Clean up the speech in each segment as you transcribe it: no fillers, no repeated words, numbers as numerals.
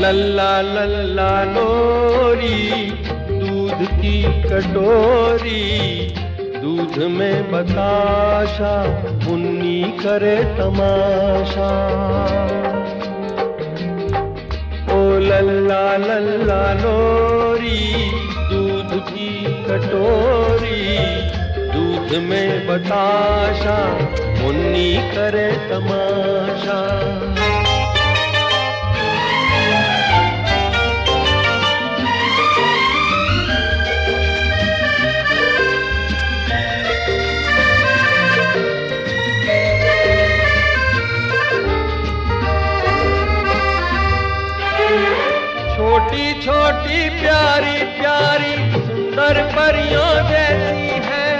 लल्ला लल्ला लोरी, दूध की कटोरी, दूध में बताशा, मुन्नी करे तमाशा। ओ लल्ला लल्ला लोरी, दूध की कटोरी, दूध में बताशा, मुन्नी करे तमाशा। छोटी छोटी प्यारी प्यारी सुंदर परियों जैसी है,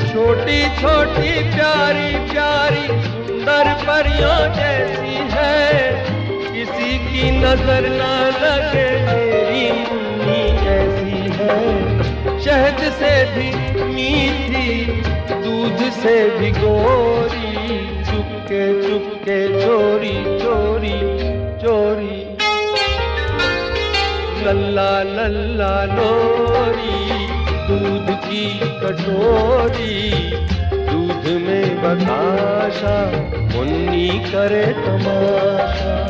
छोटी छोटी प्यारी प्यारी सुंदर परियों जैसी है। किसी की नजर न लगे मेरी मुन्नी ऐसी है। शहद से भी मीठी, दूध से भी गोरी, चुपके चुपके चोरी चोरी चोरी। लल्ला लल्ला लोरी, दूध की कटोरी, दूध में बताशा, मुन्नी करे तमाशा।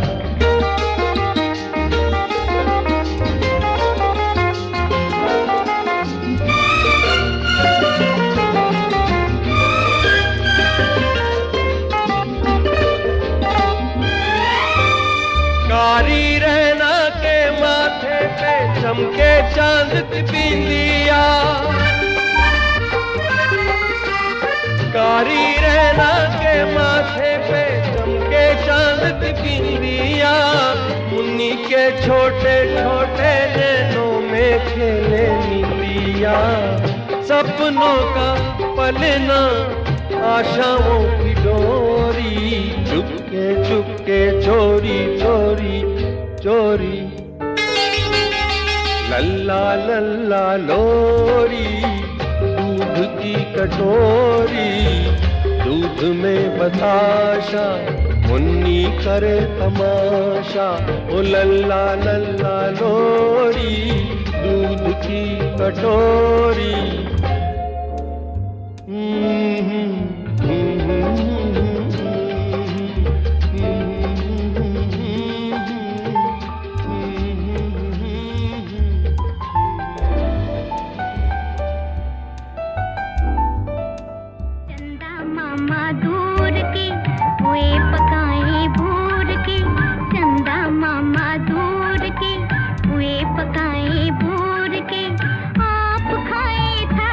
कारी रहना के माथे पे चमके चांद की बिंदिया, कारी रहना के माथे पे चमके चांद की बिंदिया। मुन्नी के छोटे छोटे नैनों में खेले निंदिया। सपनों का पलना, आशाओं की डोरी, चुपके चुपके चोरी चोरी चोरी। लल्ला लल्ला लोरी, दूध की कटोरी, दूध में बताशा, मुन्नी करे तमाशा। ओ लल्ला लल्ला लोरी, दूध की कटोरी। पकाए भूर के, आप खाए था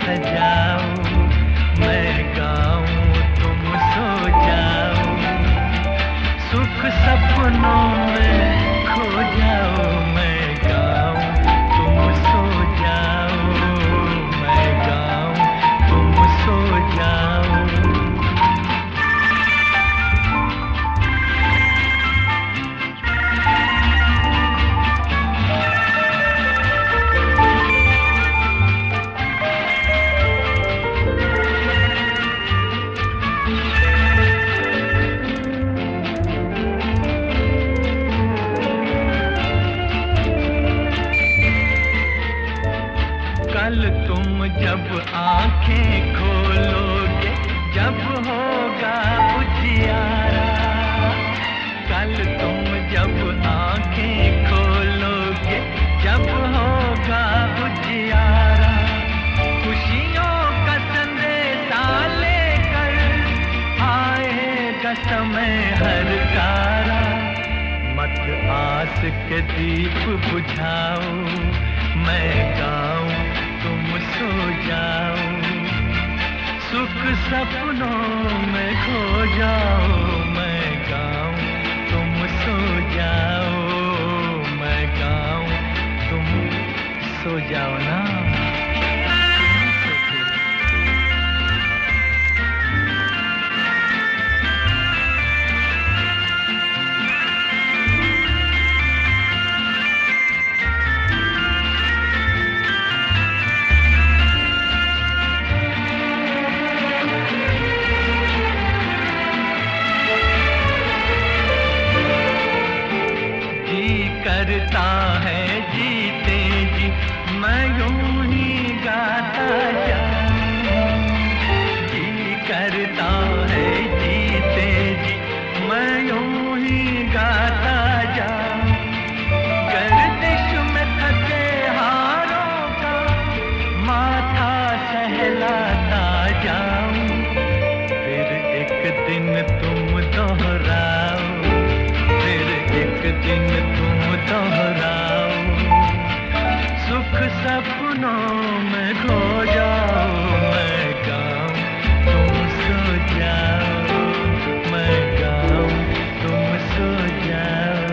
सजाओ, मैं गाऊं तुम सो जाओ, सुख सपनों में खो जाओ, मैं गाऊं तुम सो जाओ, मैं गाऊं तुम सो जाओ। कल तुम जब आंखें खोलोगे, जब होगा उजियारा, कल तुम जब आंखें खोलोगे, जब होगा उजियारा, खुशियों का संदेशा लेकर आएगा समय हर तारा, मत आस के दीप बुझाओ, मैं गाऊं तुम सो जाओ, सुख सपनों में खो जाओ, मैं गाऊं तुम सो जाओ, मैं गाऊं तुम सो जाओ ना। करता है जीते जी मैं यूं ही गाता जाऊं, जी करता है जीते जी मैं यूं ही गाता जाऊं, गर्दिश में थके हारों का माथा सहलाता जाऊं, फिर एक दिन तुम दोहराओ, फिर एक दिन तुम दोहराओ, सुख सपनों में खो जाओ, मैं गाऊं तुम सो जाओ, मैं गाऊं तुम सो जाओ।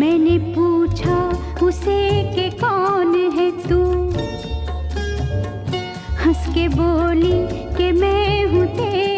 मैंने पूछा उसे कि कौन है तू, हंस के बोली कि मैं हूँ तेरी